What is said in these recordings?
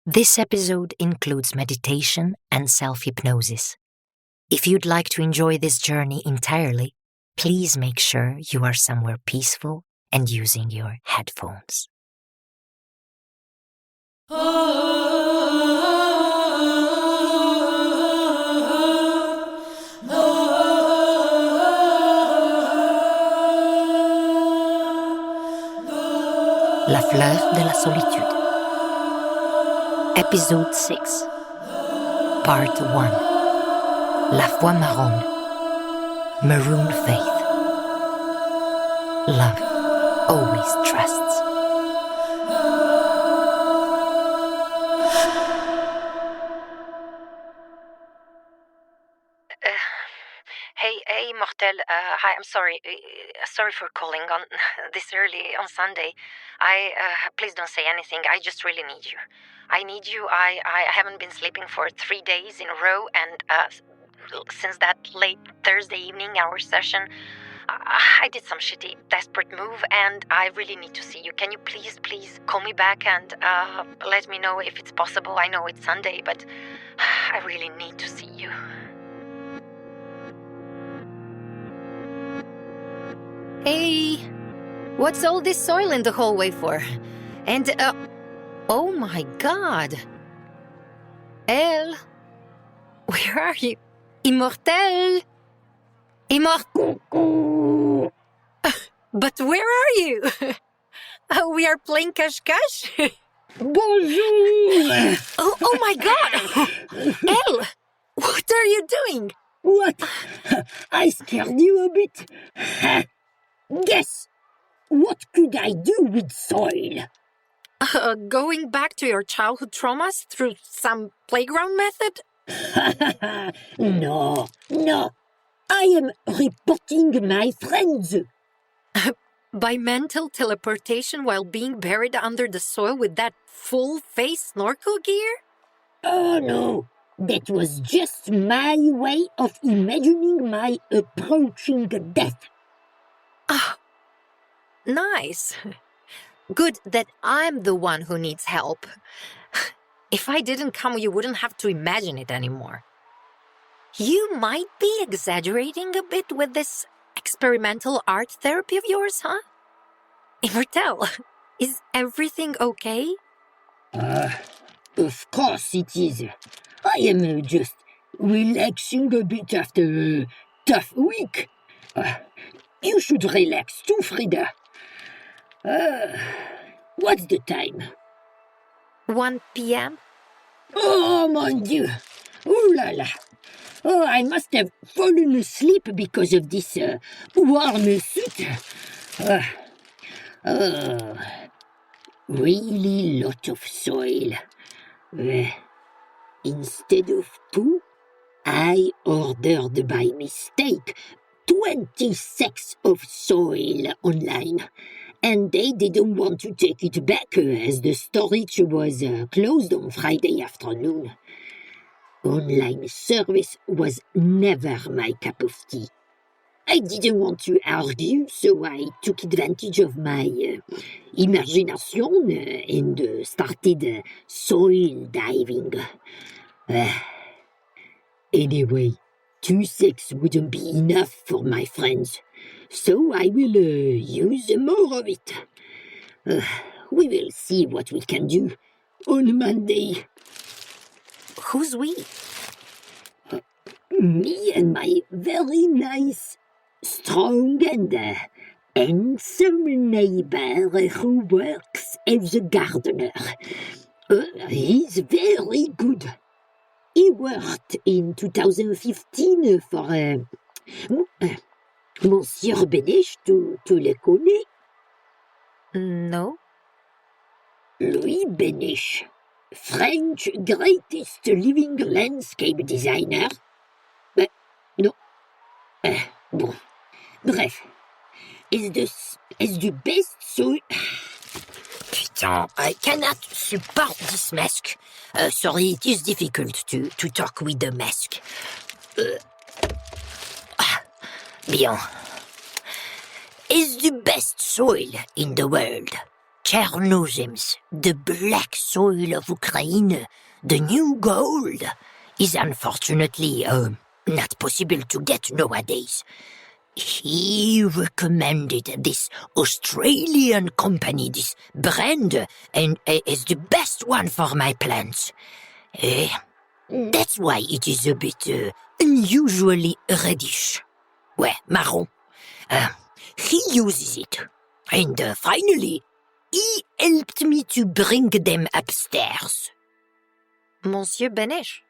This episode includes meditation and self-hypnosis. If you'd like to enjoy this journey entirely, please make sure you are somewhere peaceful and using your headphones. La fleur de la solitude. Episode 6. Part 1. La Foi Marron. Maroon faith. Love always trusts. Hey, Immortelle. Hi, I'm sorry. Sorry for calling on this early on Sunday. Please don't say anything. I just really need you. I need you. I haven't been sleeping for 3 days in a row, and since that late Thursday evening, our session, I did some shitty, desperate move, and I really need to see you. Can you please call me back and let me know if it's possible? I know it's Sunday, but I really need to see you. Hey, what's all this soil in the hallway for? And, oh my God. Elle, where are you? Immortelle? But where are you? We are playing cache-cache? Bonjour! Oh my God! Elle, what are you doing? What? I scared you a bit. Guess, what could I do with soil? Going back to your childhood traumas through some playground method? No. I am reporting my friends. By mental teleportation while being buried under the soil with that full-face snorkel gear? Oh no, that was just my way of imagining my approaching death. Ah, nice. Good that I'm the one who needs help. If I didn't come, you wouldn't have to imagine it anymore. You might be exaggerating a bit with this experimental art therapy of yours, huh? Immortelle, is everything okay? Of course it is. I am just relaxing a bit after a tough week. You should relax too, Freeda. What's the time? 1 p.m.? Oh, mon Dieu! Ooh la la! Oh, I must have fallen asleep because of this warm suit. Really lot of soil. Instead of poo, I ordered by mistake 20 sacks of soil online, and they didn't want to take it back as the storage was closed on Friday afternoon. Online service was never my cup of tea. I didn't want to argue, so I took advantage of my imagination and started soil diving. Anyway, 2 sacks wouldn't be enough for my friends, so I will use more of it. We will see what we can do on Monday. Who's we? Me and my very nice, strong and handsome neighbor who works as a gardener. He's very good. He worked in 2015 for Monsieur Benesch, tu le connais? No. Louis Benesch, French greatest living landscape designer. Non. Bon. Bref. Is the best soil... Putain, I cannot support this mask. Sorry, it is difficult to talk with the mask. Bien. Is the best soil in the world. Chernozems, the black soil of Ukraine, the new gold, is unfortunately not possible to get nowadays. He recommended this Australian company, this brand, and is the best one for my plants. That's why it is a bit unusually reddish. Well, marron. He uses it. And finally, he helped me to bring them upstairs. Monsieur Benesch.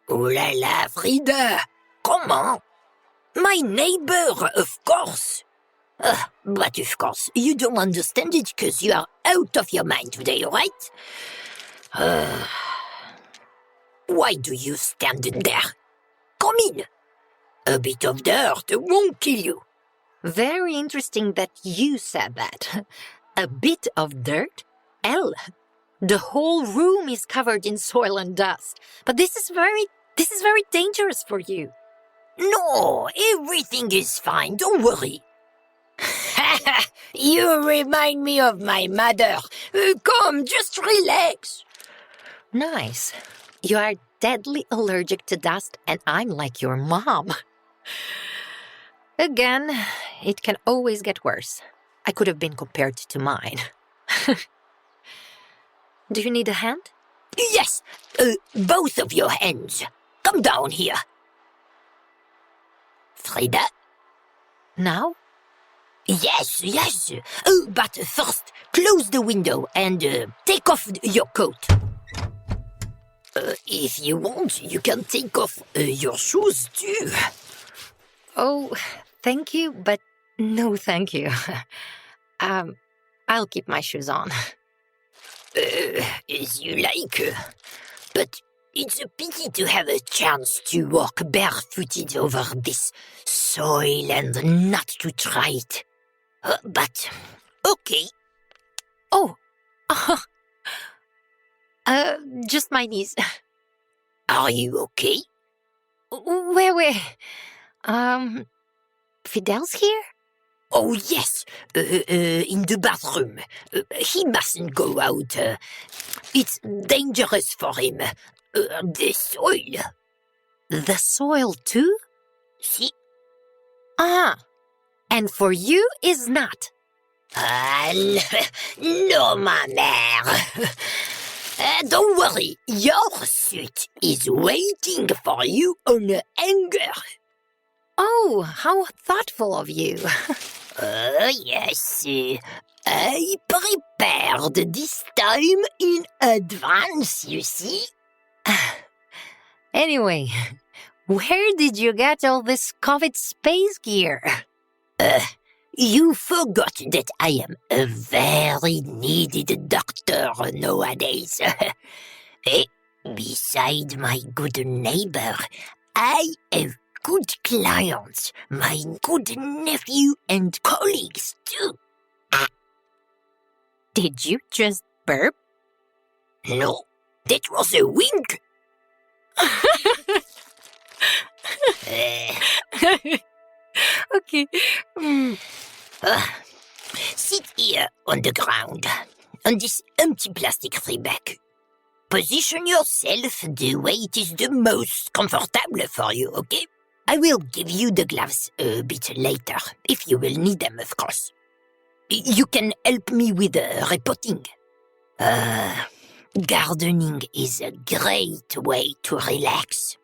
Oh la la, Freeda! Comment? My neighbor, of course. But of course, you don't understand it because you are out of your mind today, right? Why do you stand there? Come in. A bit of dirt won't kill you. Very interesting that you said that. A bit of dirt? Elle, the whole room is covered in soil and dust. But this is very dangerous for you. No, everything is fine, don't worry. You remind me of my mother. Come, just relax. Nice. You are deadly allergic to dust, and I'm like your mom. Again, it can always get worse. I could have been compared to mine. Do you need a hand? Yes, both of your hands. Come down here. Freeda? Now? Yes. But first, close the window and take off your coat. If you want, you can take off your shoes too. Oh, thank you, but no thank you. I'll keep my shoes on. As you like. But it's a pity to have a chance to walk barefooted over this soil and not to try it. But, okay. Oh, just my knees. Are you okay? Where? Fidel's here? Oh, yes, in the bathroom. He mustn't go out. It's dangerous for him. The soil. The soil too? See? And for you is not. No, ma mère. Don't worry, your suit is waiting for you on a hanger. Oh, how thoughtful of you. Yes. I prepared this time in advance, you see? Anyway, where did you get all this COVID space gear? You forgot that I am a very needed doctor nowadays. Beside my good neighbor, I have good clients, my good nephew and colleagues too. Did you just burp? No, that was a wink. Okay. Sit here on the ground, on this empty plastic-free bag. Position yourself the way it is the most comfortable for you, okay? I will give you the gloves a bit later, if you will need them, of course. You can help me with reporting. Gardening is a great way to relax.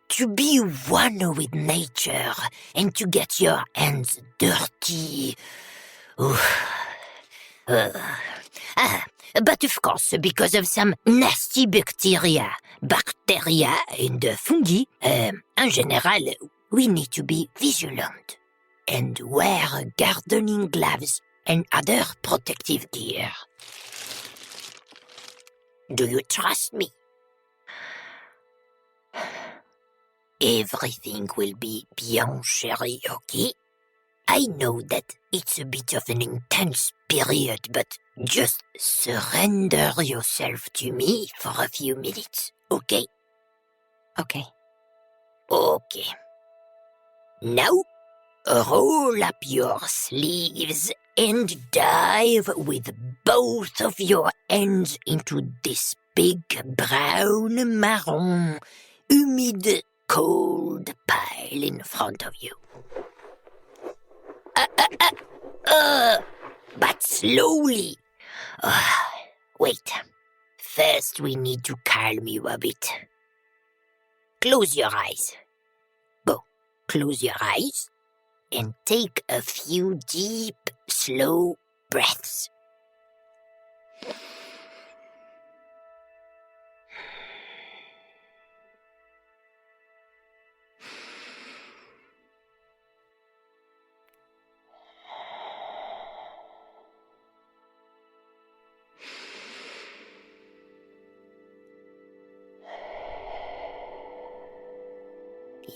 To be one with nature and to get your hands dirty. But of course, because of some nasty bacteria and fungi, in general, we need to be vigilant and wear gardening gloves and other protective gear. Do you trust me? Everything will be bien, chérie, okay? I know that it's a bit of an intense period, but just surrender yourself to me for a few minutes, okay? Okay. Okay. Now, roll up your sleeves and dive with both of your hands into this big brown marron, humid, cold pile in front of you. But slowly. Wait. First, we need to calm you a bit. Close your eyes. Go. Close your eyes and take a few deep, slow breaths.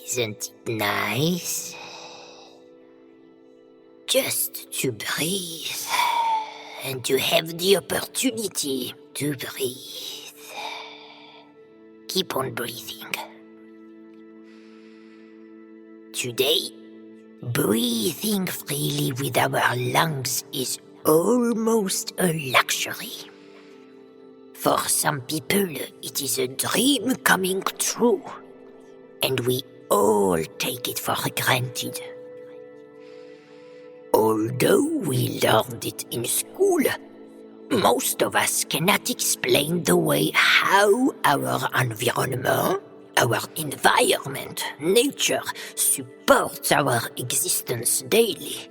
Isn't it nice? Just to breathe and to have the opportunity to breathe. Keep on breathing. Today, breathing freely with our lungs is almost a luxury. For some people, it is a dream coming true, and we all take it for granted. Although we learned it in school, most of us cannot explain the way how our environment, nature, supports our existence daily.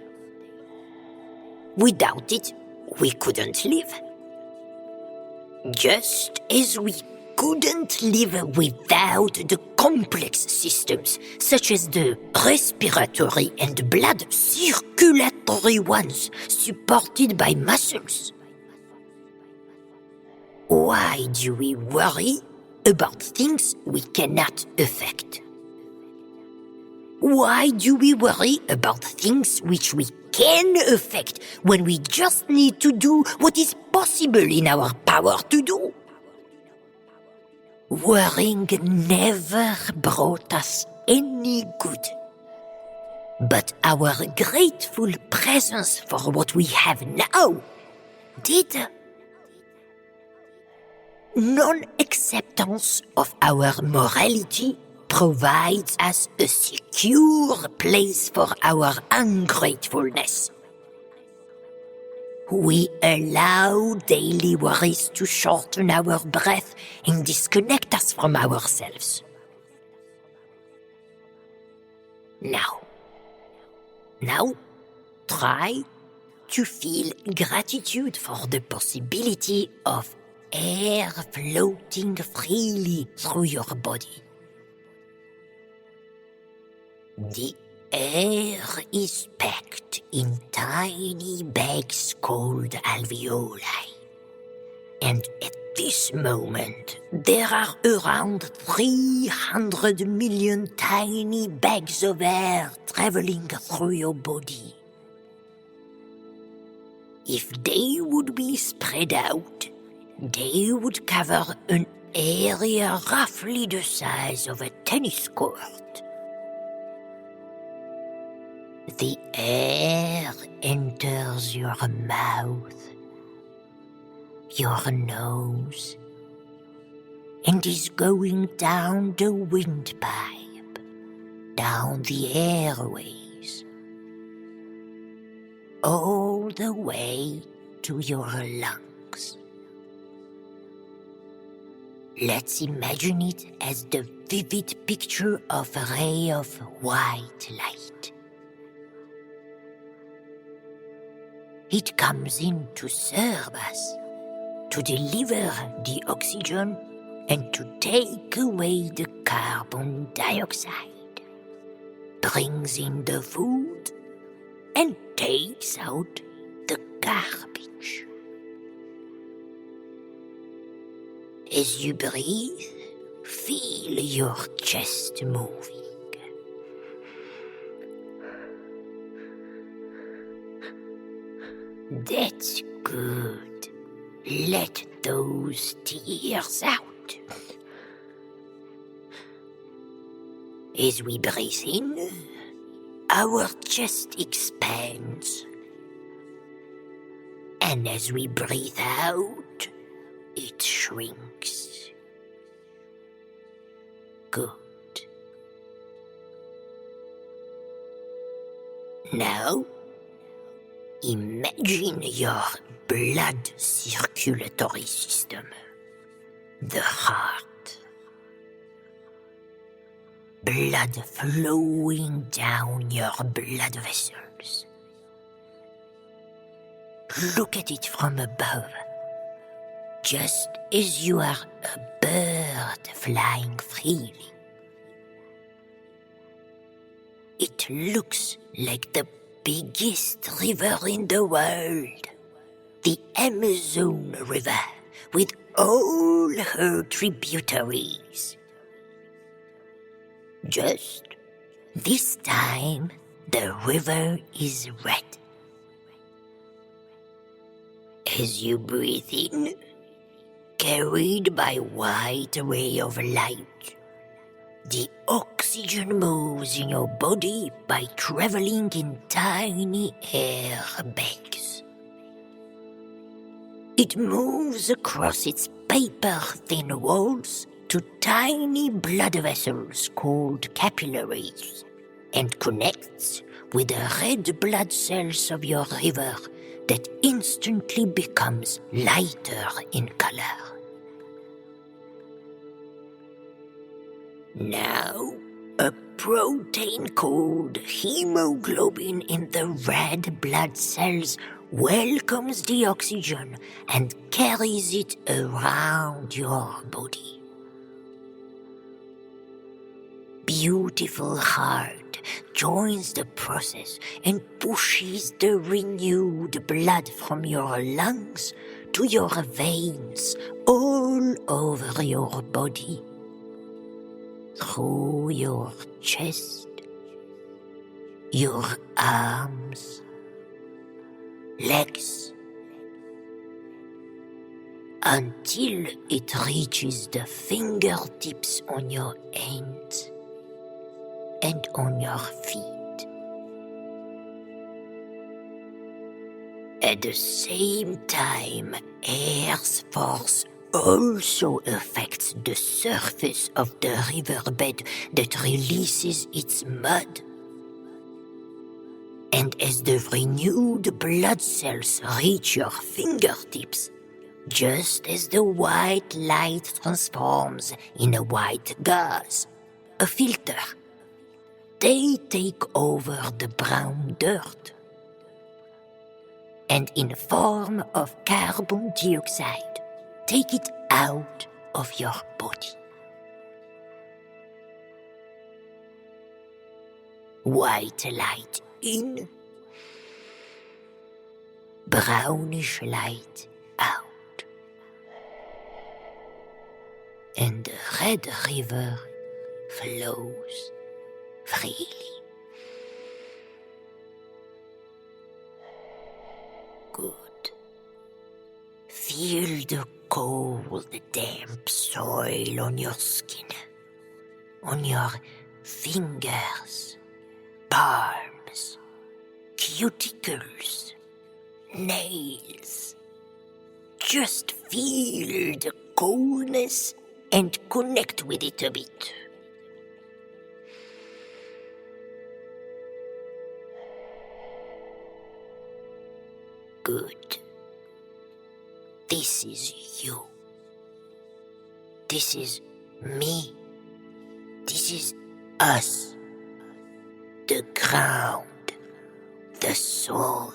Without it, we couldn't live. Just as we couldn't live without the complex systems, such as the respiratory and blood circulatory ones supported by muscles. Why do we worry about things we cannot affect? Why do we worry about things which we can affect when we just need to do what is possible in our power to do? Worrying never brought us any good. But our grateful presence for what we have now did. Non-acceptance of our morality provides us a secure place for our ungratefulness. We allow daily worries to shorten our breath and disconnect us from ourselves. Now, try to feel gratitude for the possibility of air floating freely through your body. The air is packed in tiny bags called alveoli. And at this moment, there are around 300 million tiny bags of air traveling through your body. If they would be spread out, they would cover an area roughly the size of a tennis court. The air enters your mouth, your nose, and is going down the windpipe, down the airways, all the way to your lungs. Let's imagine it as the vivid picture of a ray of white light. It comes in to serve us, to deliver the oxygen and to take away the carbon dioxide, brings in the food and takes out the garbage. As you breathe, feel your chest moving. That's good. Let those tears out. As we breathe in, our chest expands. And as we breathe out, it shrinks. Good. Now, imagine your blood circulatory system, the heart. Blood flowing down your blood vessels. Look at it from above, just as you are a bird flying freely. It looks like the biggest river in the world, the Amazon River, with all her tributaries. Just this time, the river is red. As you breathe in, carried by a white ray of light, the oxygen moves in your body by traveling in tiny air bags. It moves across its paper-thin walls to tiny blood vessels called capillaries and connects with the red blood cells of your river that instantly becomes lighter in color. Now, a protein called hemoglobin in the red blood cells welcomes the oxygen and carries it around your body. Beautiful heart joins the process and pushes the renewed blood from your lungs to your veins all over your body. Through your chest, your arms, legs, until it reaches the fingertips on your hands and on your feet. At the same time, air's force also affects the surface of the riverbed that releases its mud. And as the renewed blood cells reach your fingertips, just as the white light transforms in a white gauze, a filter, they take over the brown dirt. And in form of carbon dioxide, take it out of your body. White light in, brownish light out. And the red river flows freely. Good. Feel the cold, damp soil on your skin, on your fingers, palms, cuticles, nails. Just feel the coldness and connect with it a bit. Good. This is you. This is me. This is us. The ground. The soil.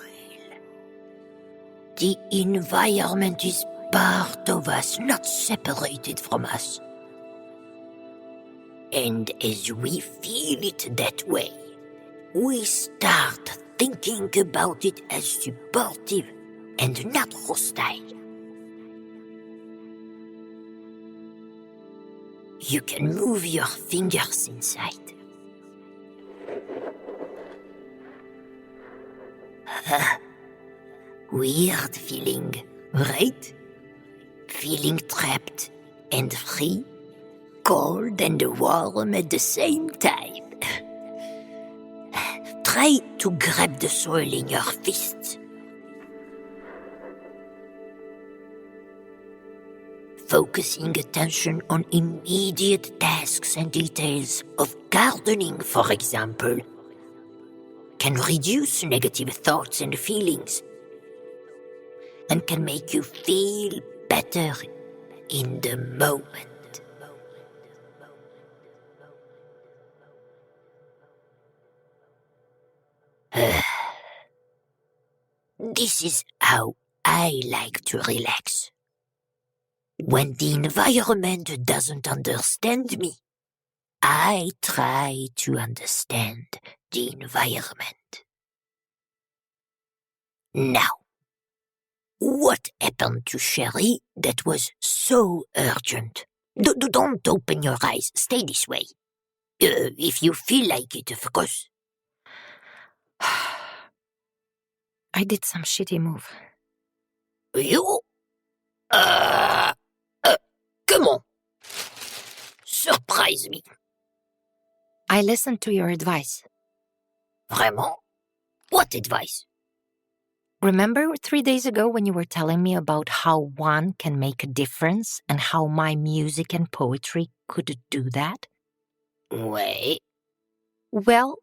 The environment is part of us, not separated from us. And as we feel it that way, we start thinking about it as supportive and not hostile. You can move your fingers inside. Weird feeling, right? Feeling trapped and free, cold and warm at the same time. Try to grab the soil in your fists. Focusing attention on immediate tasks and details of gardening, for example, can reduce negative thoughts and feelings and can make you feel better in the moment. This is how I like to relax. When the environment doesn't understand me, I try to understand the environment. Now, what happened to Sherry that was so urgent? Don't open your eyes. Stay this way. If you feel like it, of course. I did some shitty move. You? Come on. Surprise me. I listened to your advice. Vraiment? What advice? Remember 3 days ago when you were telling me about how one can make a difference and how my music and poetry could do that? Wait. Well,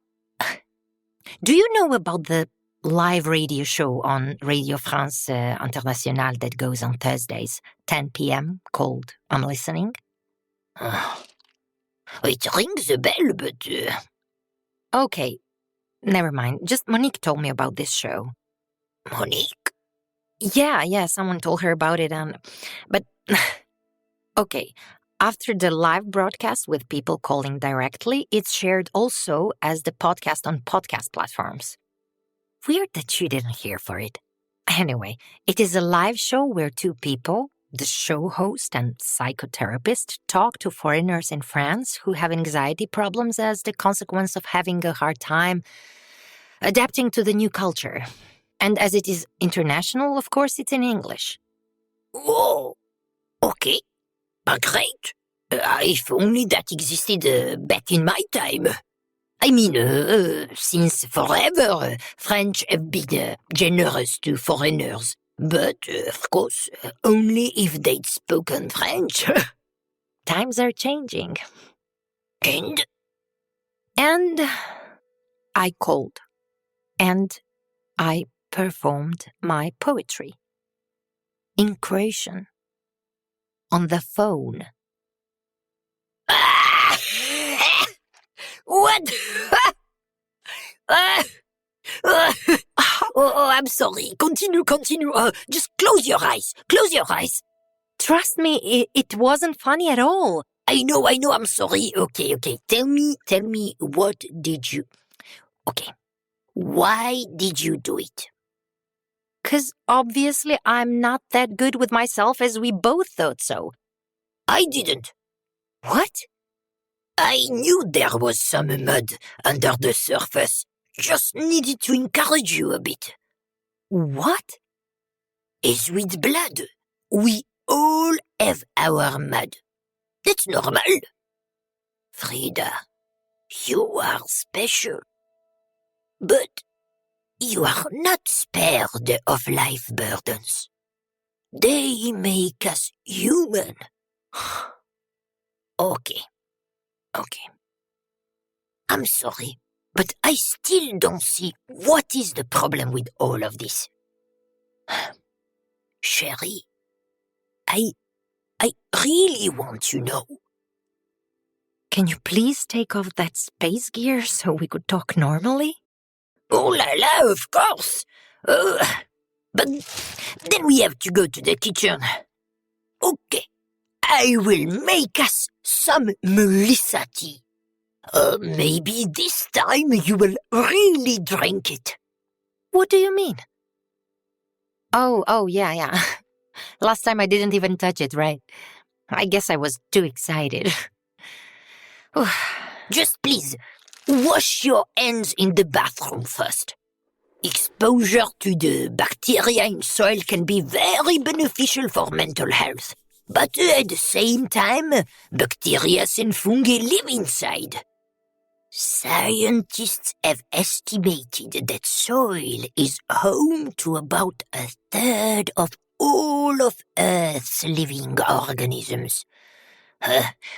do you know about the live radio show on Radio France Internationale that goes on Thursdays, 10 p.m., called I'm Listening? It rings a bell, but... Okay, never mind. Just Monique told me about this show. Monique? Yeah, someone told her about it but... Okay, after the live broadcast with people calling directly, it's shared also as the podcast on podcast platforms. Weird that you didn't hear for it. Anyway, it is a live show where two people, the show host and psychotherapist, talk to foreigners in France who have anxiety problems as the consequence of having a hard time adapting to the new culture. And as it is international, of course, it's in English. Oh, okay. Great. If only that existed back in my time. I mean, since forever, French have been generous to foreigners. But, of course, only if they'd spoken French. Times are changing. And? And I called. And I performed my poetry. In Croatian. On the phone. What? I'm sorry. Continue. Just close your eyes. Close your eyes. Trust me, it wasn't funny at all. I know, I'm sorry. Okay. Tell me, what did you... Okay. Why did you do it? 'Cause obviously I'm not that good with myself as we both thought so. I didn't. What? I knew there was some mud under the surface. Just needed to encourage you a bit. What? As with blood, we all have our mud. That's normal. Freeda, you are special. But you are not spared of life burdens. They make us human. Okay. I'm sorry, but I still don't see what is the problem with all of this. Sherry, I really want to know. Can you please take off that space gear so we could talk normally? Oh la la, of course. But then we have to go to the kitchen. Okay, I will make us some Melissa tea. Maybe this time you will really drink it. What do you mean? Oh, yeah. Last time I didn't even touch it, right? I guess I was too excited. Just please, wash your hands in the bathroom first. Exposure to the bacteria in soil can be very beneficial for mental health. But at the same time, bacteria and fungi live inside. Scientists have estimated that soil is home to about 1/3 of all of Earth's living organisms.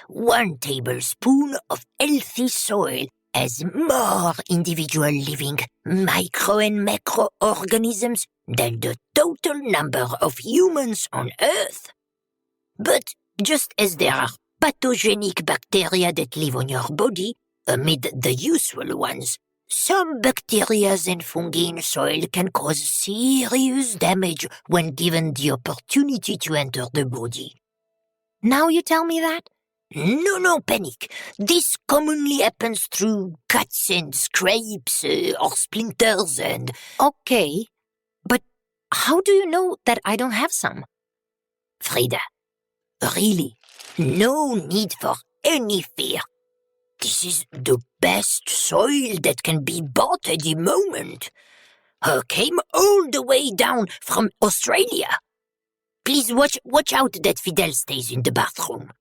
1 tablespoon of healthy soil has more individual living micro and macroorganisms than the total number of humans on Earth. But just as there are pathogenic bacteria that live on your body amid the useful ones, some bacteria and fungi in soil can cause serious damage when given the opportunity to enter the body. Now you tell me that? No panic. This commonly happens through cuts and scrapes or splinters and... Okay, but how do you know that I don't have some? Freeda, really, no need for any fear. This is the best soil that can be bought at the moment. Came all the way down from Australia. Please watch out that Fidel stays in the bathroom.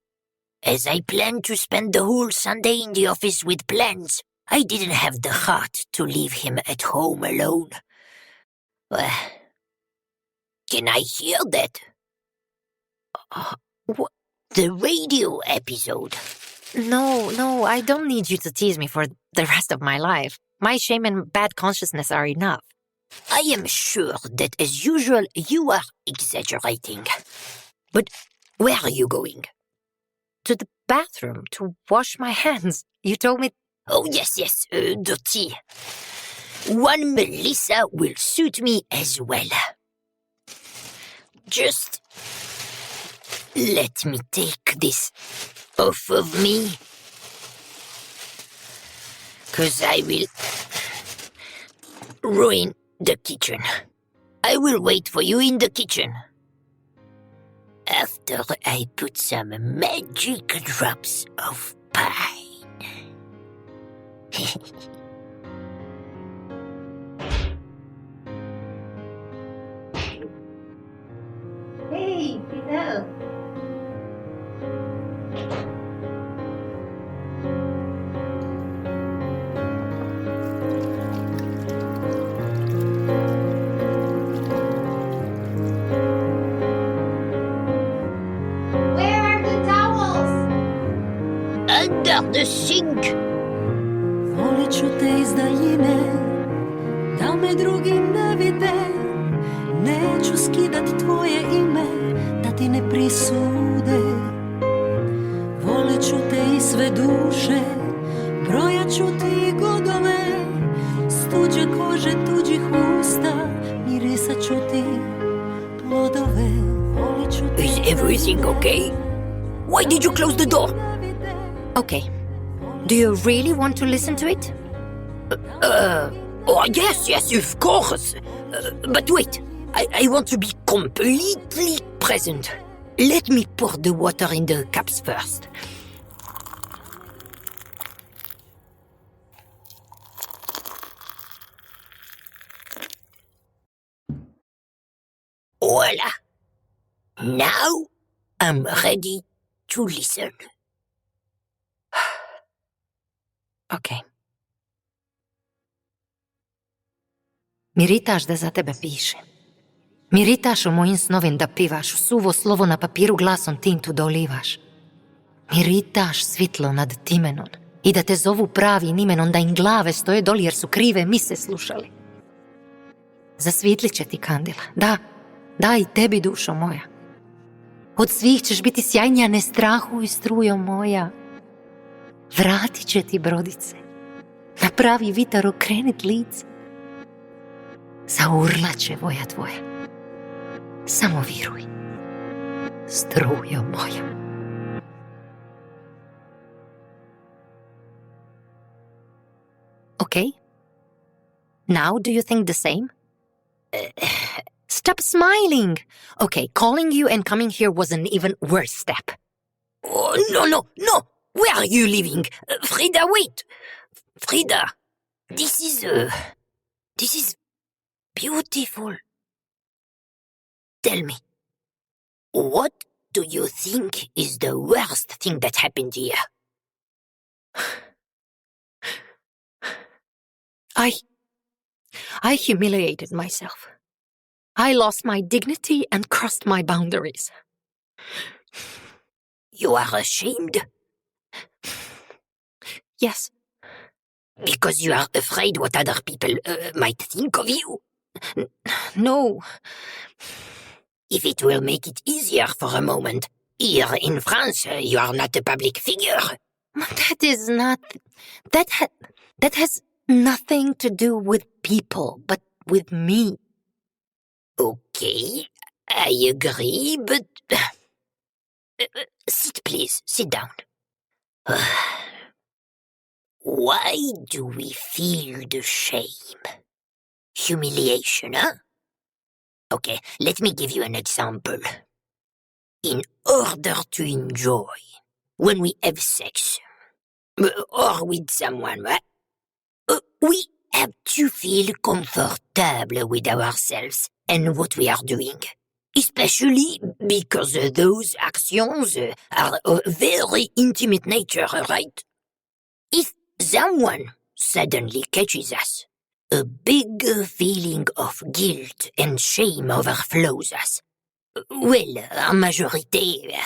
As I planned to spend the whole Sunday in the office with plans, I didn't have the heart to leave him at home alone. Can I hear that? What? The radio episode. No, I don't need you to tease me for the rest of my life. My shame and bad consciousness are enough. I am sure that, as usual, you are exaggerating. But where are you going? To the bathroom to wash my hands. You told me... Oh, yes, the tea. One Melissa will suit me as well. Just let me take this off of me, 'cause I will ruin the kitchen. I will wait for you in the kitchen. After I put some magic drops of pine. Hey, Fidel. Under the sink. Volit ću te iz daljine, da me drugi ne vide. Neću skidat tvoje ime, da ti ne prisude. Volit ću te i sve duše, brojat ću ti godove. S tuđe kože, tuđih usta, mirisat ću ti plodove. Volit ću te... Is everything okay? Why did you close the door? Okay. Do you really want to listen to it? Oh, yes, of course. But wait, I want to be completely present. Let me pour the water in the cups first. Voila. Now I'm ready to listen. Okay. Miritaš da za tebe piše. Miritaš u mojim snovim da pivaš, u suvo slovo na papiru glasom tintu da olivaš. Miritaš svitlo nad timenom i da te zovu pravim imenom, da im glave stoje doli jer su krive mise slušali. Zasvitlit će ti kandila, da i tebi, dušo moja. Od svih ćeš biti sjajnija, ne strahuj, strujo moja. Vratit će ti brodice, na pravi vitar okrenit lice. Zaurlat će voja tvoja. Samo viruj, strujo moja. Okay? Now do you think the same? Stop smiling! Okay, calling you and coming here was an even worse step. Oh, no! Where are you living? Freeda, wait! Freeda, this is beautiful. Tell me, what do you think is the worst thing that happened here? I humiliated myself. I lost my dignity and crossed my boundaries. You are ashamed? Yes. Because you are afraid what other people might think of you? No. If it will make it easier for a moment, here in France, you are not a public figure. That is not... That has nothing to do with people, but with me. Okay, I agree, but... sit, please. Sit down. Why do we feel the shame? Humiliation, huh? Okay, let me give you an example. In order to enjoy, when we have sex, or with someone, we have to feel comfortable with ourselves and what we are doing. Especially because those actions are of very intimate nature, right? If someone suddenly catches us, a big feeling of guilt and shame overflows us. Well, en majorité,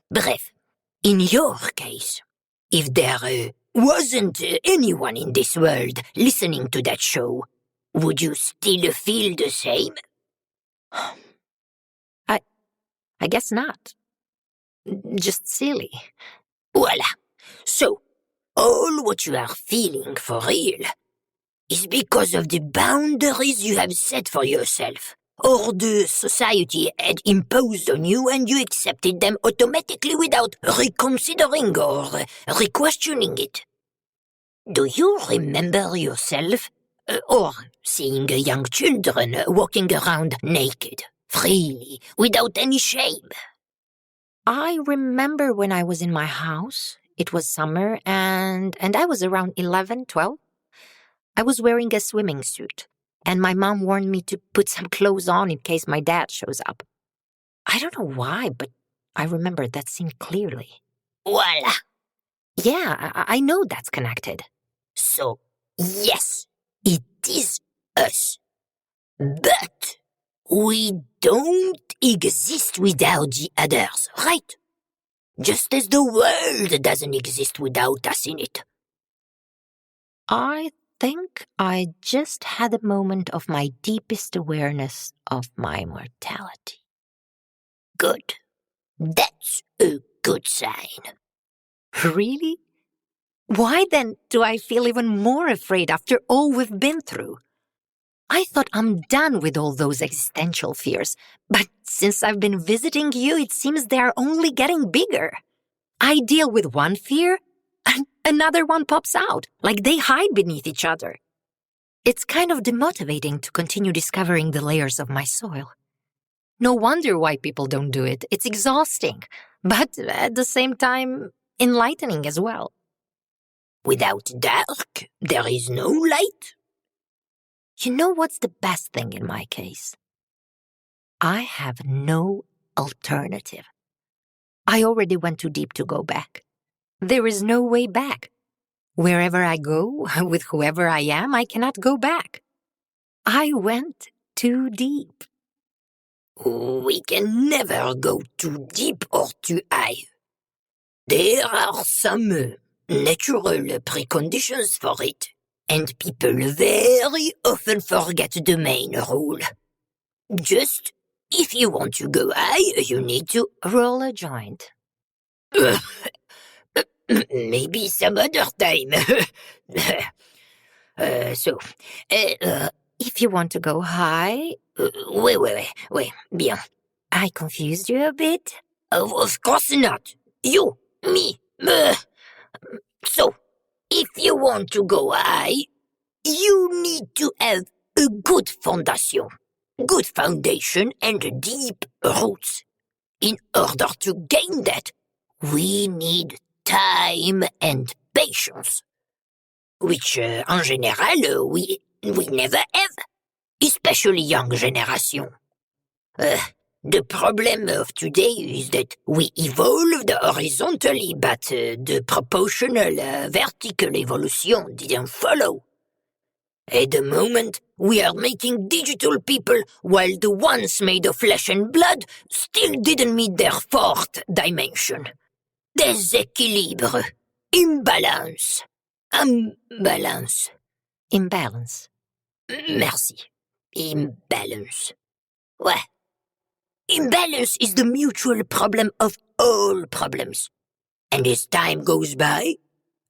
bref, in your case, if there wasn't anyone in this world listening to that show, would you still feel the same? I guess not. Just silly. Voila. So, all what you are feeling for real is because of the boundaries you have set for yourself, or the society had imposed on you and you accepted them automatically without reconsidering or re-questioning it. Do you remember yourself, or seeing young children walking around naked, freely, without any shame? I remember when I was in my house. It was summer, and I was around 11, 12. I was wearing a swimming suit, and my mom warned me to put some clothes on in case my dad shows up. I don't know why, but I remember that scene clearly. Voila! Yeah, I know that's connected. So, yes, it is us. But we don't exist without the others, right? Just as the world doesn't exist without us in it. I think I just had a moment of my deepest awareness of my mortality. Good. That's a good sign. Really? Why then do I feel even more afraid after all we've been through? I thought I'm done with all those existential fears, but since I've been visiting you, it seems they're only getting bigger. I deal with one fear, and another one pops out, like they hide beneath each other. It's kind of demotivating to continue discovering the layers of my soil. No wonder why people don't do it. It's exhausting, but at the same time, enlightening as well. Without dark, there is no light. You know what's the best thing in my case? I have no alternative. I already went too deep to go back. There is no way back. Wherever I go, with whoever I am, I cannot go back. I went too deep. We can never go too deep or too high. There are some natural preconditions for it. And people very often forget the main rule. Just, if you want to go high, you need to roll a joint. Maybe some other time. If you want to go high... Wait, bien. I confused you a bit? Of course not. You, me, So, if you want to go high, you need to have a good foundation and deep roots. In order to gain that, we need time and patience, which, en général, we never have, especially young generation. The problem of today is that we evolved horizontally, but the proportional vertical evolution didn't follow. At the moment, we are making digital people while the ones made of flesh and blood still didn't meet their fourth dimension. Déséquilibre. Imbalance. Imbalance. Imbalance. Merci. Imbalance. Ouais. Imbalance is the mutual problem of all problems. And as time goes by,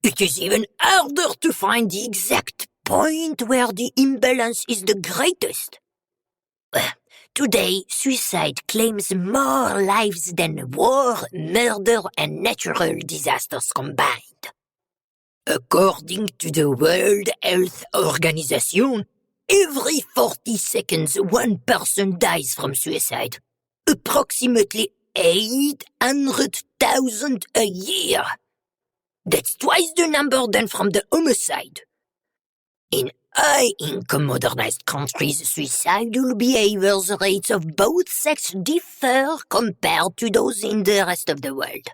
it is even harder to find the exact point where the imbalance is the greatest. Today, suicide claims more lives than war, murder, and natural disasters combined. According to the World Health Organization, every 40 seconds one person dies from suicide. Approximately 800,000 a year. That's twice the number than from the homicide. In high-income modernized countries, suicidal behaviors rates of both sexes differ compared to those in the rest of the world.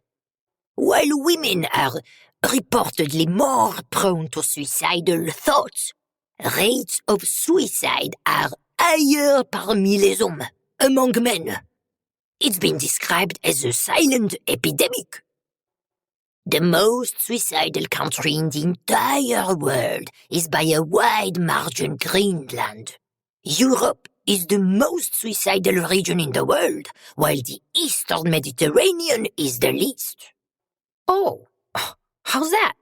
While women are reportedly more prone to suicidal thoughts, rates of suicide are higher parmi les hommes, among men. It's been described as a silent epidemic. The most suicidal country in the entire world is by a wide margin Greenland. Europe is the most suicidal region in the world, while the Eastern Mediterranean is the least. Oh, how's that?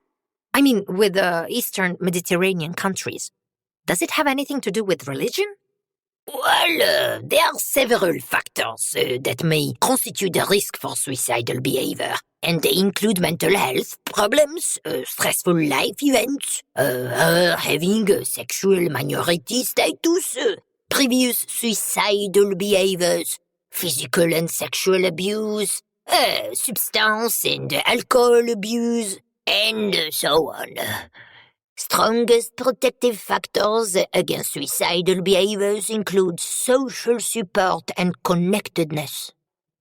I mean, with the Eastern Mediterranean countries. Does it have anything to do with religion? Well, there are several factors that may constitute a risk for suicidal behavior, and they include mental health problems, stressful life events, having a sexual minority status, previous suicidal behaviors, physical and sexual abuse, substance and alcohol abuse, and so on. Strongest protective factors against suicidal behaviors include social support and connectedness,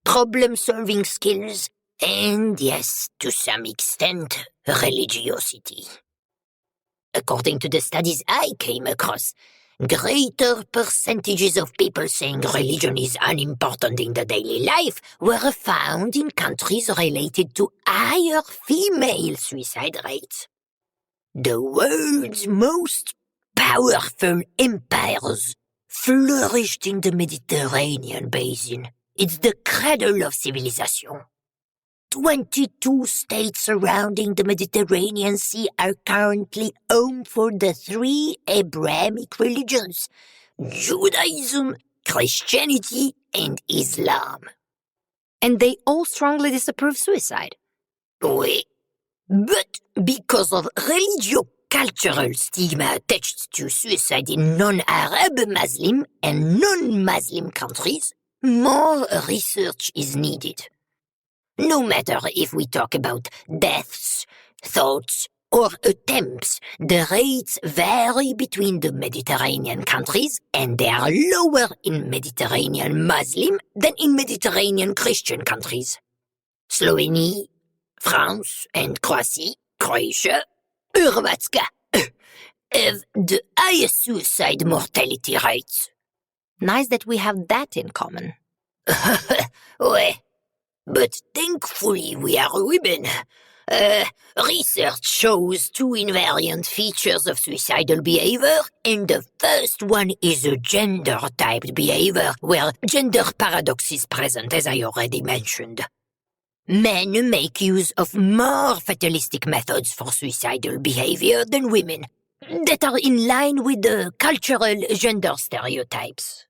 problem-solving skills, and yes, to some extent, religiosity. According to the studies I came across, greater percentages of people saying religion is unimportant in the daily life were found in countries related to higher female suicide rates. The world's most powerful empires flourished in the Mediterranean basin. It's the cradle of civilization. 22 states surrounding the Mediterranean Sea are currently home for the 3 Abrahamic religions: Judaism, Christianity, and Islam. And they all strongly disapprove suicide. Oui. But because of religio-cultural stigma attached to suicide in non-Arab Muslim and non-Muslim countries, more research is needed. No matter if we talk about deaths, thoughts, or attempts, the rates vary between the Mediterranean countries, and they are lower in Mediterranean Muslim than in Mediterranean Christian countries. Slovenia, France, and Croatia, Hrvatska, have the highest suicide mortality rates. Nice that we have that in common. Ouais. But thankfully we are women. Research shows 2 invariant features of suicidal behavior, and the first one is a gender-typed behavior, where gender paradox is present, as I already mentioned. Men make use of more fatalistic methods for suicidal behavior than women, that are in line with the cultural gender stereotypes.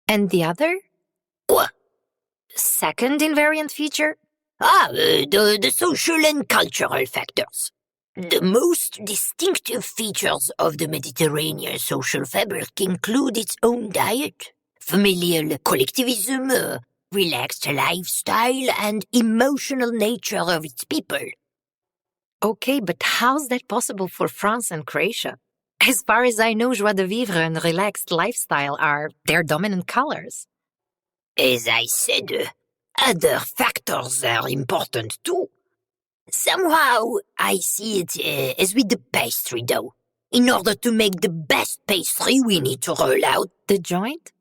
And the other? What? Second invariant feature? The social and cultural factors. The most distinctive features of the Mediterranean social fabric include its own diet, familial collectivism, relaxed lifestyle, and emotional nature of its people. Okay, but how's that possible for France and Croatia? As far as I know, joie de vivre and relaxed lifestyle are their dominant colors. As I said, other factors are important too. Somehow, I see it as with the pastry dough. In order to make the best pastry, we need to roll out The joint?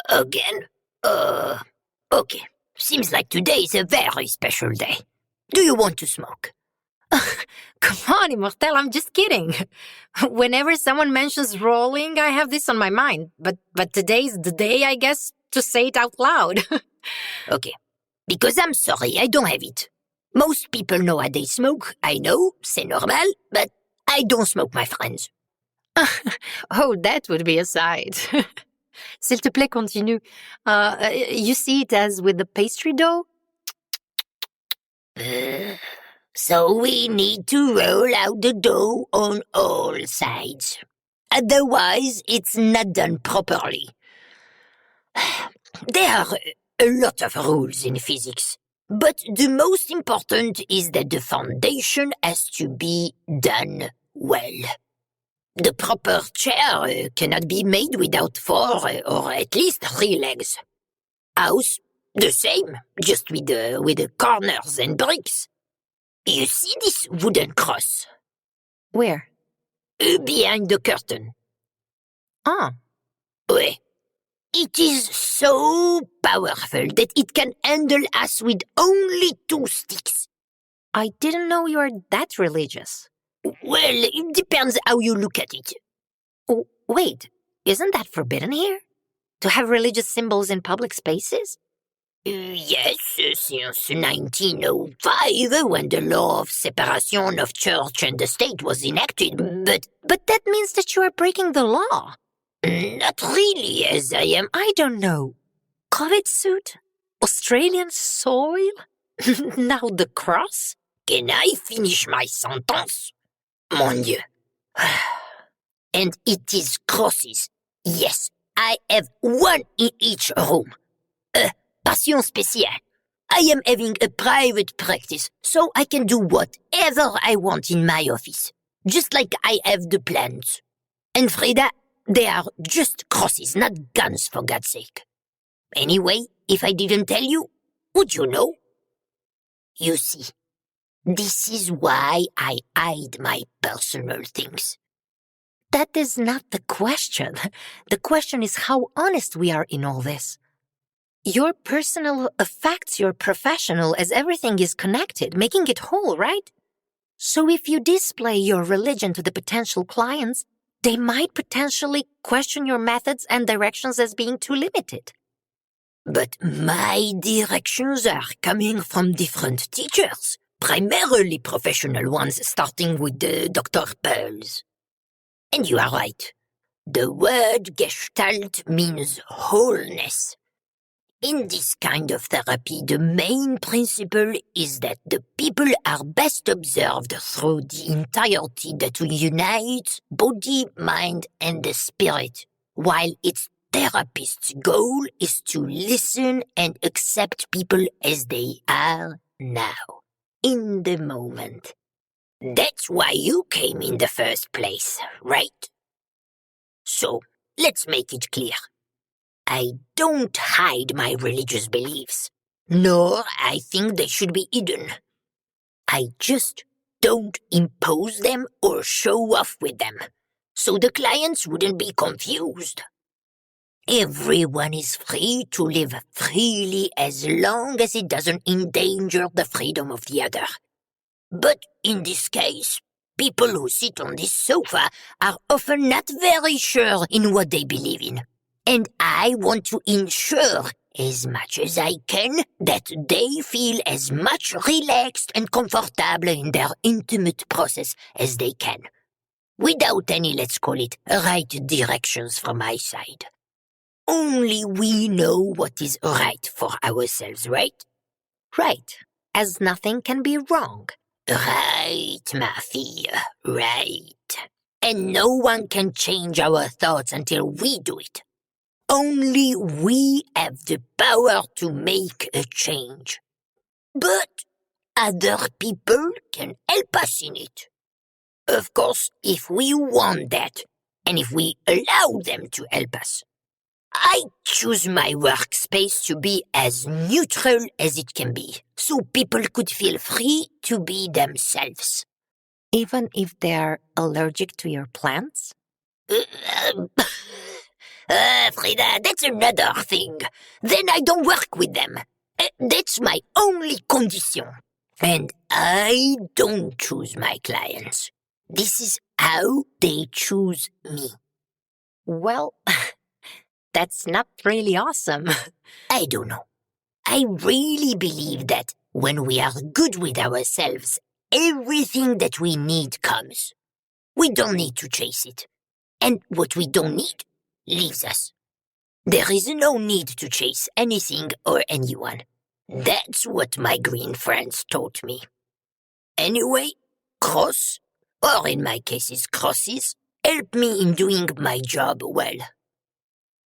again. Okay. Seems like today is a very special day. Do you want to smoke? Come on, Immortelle, I'm just kidding. Whenever someone mentions rolling, I have this on my mind. But today's the day, I guess, to say it out loud. Okay. Because I'm sorry, I don't have it. Most people know how they smoke, I know, c'est normal, but I don't smoke, my friends. Oh, that would be a sight. S'il te plaît, continue. You see it as with the pastry dough? So we need to roll out the dough on all sides. Otherwise, it's not done properly. There are a lot of rules in physics, but the most important is that the foundation has to be done well. The proper chair cannot be made without 4 or at least 3 legs. House, the same, just with the corners and bricks. You see this wooden cross? Where? Behind the curtain. Ah, Ouais. It is so powerful that it can handle us with only 2 sticks. I didn't know you were that religious. Well, it depends how you look at it. Oh, wait, isn't that forbidden here? To have religious symbols in public spaces? Yes, since 1905, when the law of separation of church and the state was enacted, but But that means that you are breaking the law. not really, as I am. I don't know. COVID suit? Australian soil? Now the cross? Can I finish my sentence? Mon Dieu. And it is crosses. Yes, I have 1 in each room. Passion spéciale. I am having a private practice, so I can do whatever I want in my office, just like I have the plans. And Freeda, they are just crosses, not guns, for God's sake. Anyway, if I didn't tell you, would you know? You see, this is why I hide my personal things. That is not the question. The question is how honest we are in all this. Your personal affects your professional as everything is connected, making it whole, right? So if you display your religion to the potential clients, they might potentially question your methods and directions as being too limited. But my directions are coming from different teachers, primarily professional ones, starting with Dr. Pearls. And you are right. The word Gestalt means wholeness. In this kind of therapy, the main principle is that the people are best observed through the entirety that unites body, mind, and the spirit, while its therapist's goal is to listen and accept people as they are now, in the moment. That's why you came in the first place, right? So, let's make it clear. I don't hide my religious beliefs, nor I think they should be hidden. I just don't impose them or show off with them, so the clients wouldn't be confused. Everyone is free to live freely as long as it doesn't endanger the freedom of the other. But in this case, people who sit on this sofa are often not very sure in what they believe in. And I want to ensure, as much as I can, that they feel as much relaxed and comfortable in their intimate process as they can, without any, let's call it, right directions from my side. Only we know what is right for ourselves, right? Right, as nothing can be wrong. Right, ma fille, right. And no one can change our thoughts until we do it. Only we have the power to make a change. But other people can help us in it. Of course, if we want that, and if we allow them to help us. I choose my workspace to be as neutral as it can be, so people could feel free to be themselves. Even if they're allergic to your plants? Freeda, that's another thing. Then I don't work with them. That's my only condition. And I don't choose my clients. This is how they choose me. Well, that's not really awesome. I don't know. I really believe that when we are good with ourselves, everything that we need comes. We don't need to chase it. And what we don't need leaves us. There is no need to chase anything or anyone. That's what my green friends taught me. Anyway, cross, or in my cases crosses, help me in doing my job well.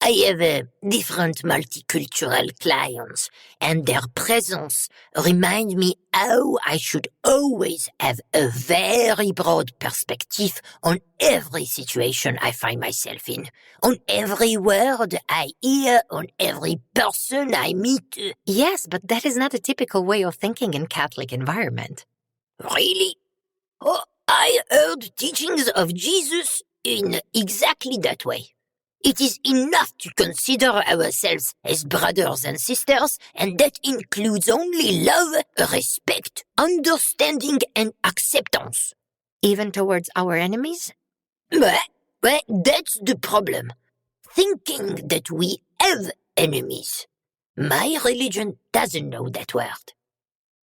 I have different multicultural clients, and their presence remind me how I should always have a very broad perspective on every situation I find myself in, on every word I hear, on every person I meet. Yes, but that is not a typical way of thinking in Catholic environment. Really? Oh, I heard teachings of Jesus in exactly that way. It is enough to consider ourselves as brothers and sisters, and that includes only love, respect, understanding, and acceptance. Even towards our enemies? Well, that's the problem. Thinking that we have enemies. My religion doesn't know that word.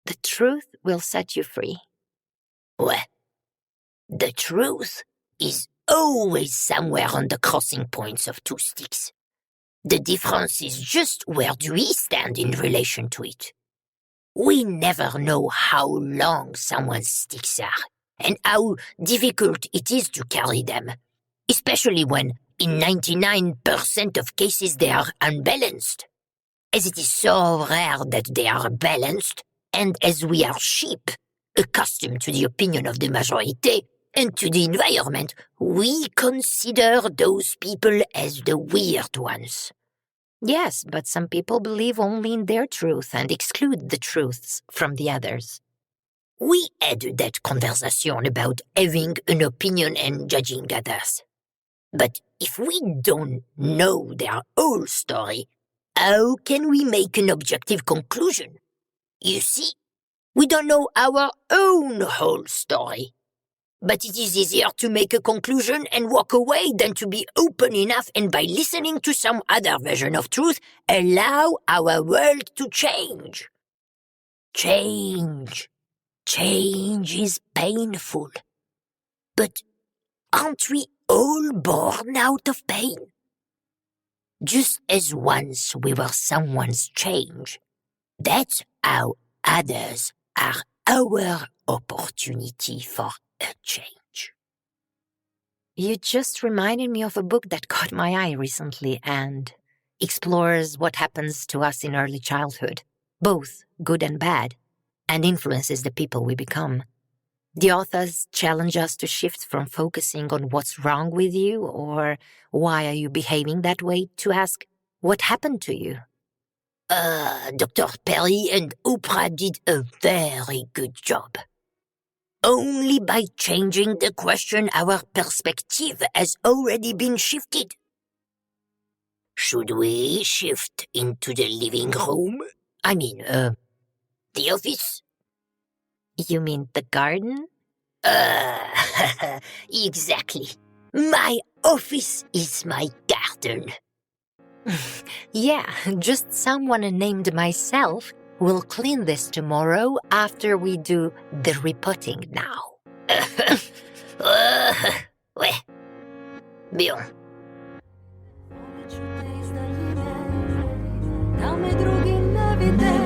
The truth will set you free. Well, the truth is always somewhere on the crossing points of two sticks. The difference is just where do we stand in relation to it. We never know how long someone's sticks are, and how difficult it is to carry them, especially when, in 99% of cases, they are unbalanced. As it is so rare that they are balanced, and as we are sheep, accustomed to the opinion of the majority, and to the environment, we consider those people as the weird ones. Yes, but some people believe only in their truth and exclude the truths from the others. We had that conversation about having an opinion and judging others. But if we don't know their whole story, how can we make an objective conclusion? You see, we don't know our own whole story. But it is easier to make a conclusion and walk away than to be open enough and by listening to some other version of truth, allow our world to change. Change is painful. But aren't we all born out of pain? Just as once we were someone's change, that's how others are our opportunity for a change. You just reminded me of a book that caught my eye recently and explores what happens to us in early childhood, both good and bad, and influences the people we become. The authors challenge us to shift from focusing on what's wrong with you or why are you behaving that way to ask, what happened to you? Dr. Perry and Oprah did a very good job. Only by changing the question, our perspective has already been shifted. Should we shift into the living room? I mean, the office? You mean the garden? Exactly. My office is my garden. Yeah, just someone named myself will clean this tomorrow after we do the repotting now. Ouais. Bien. Tam je drugi ne vide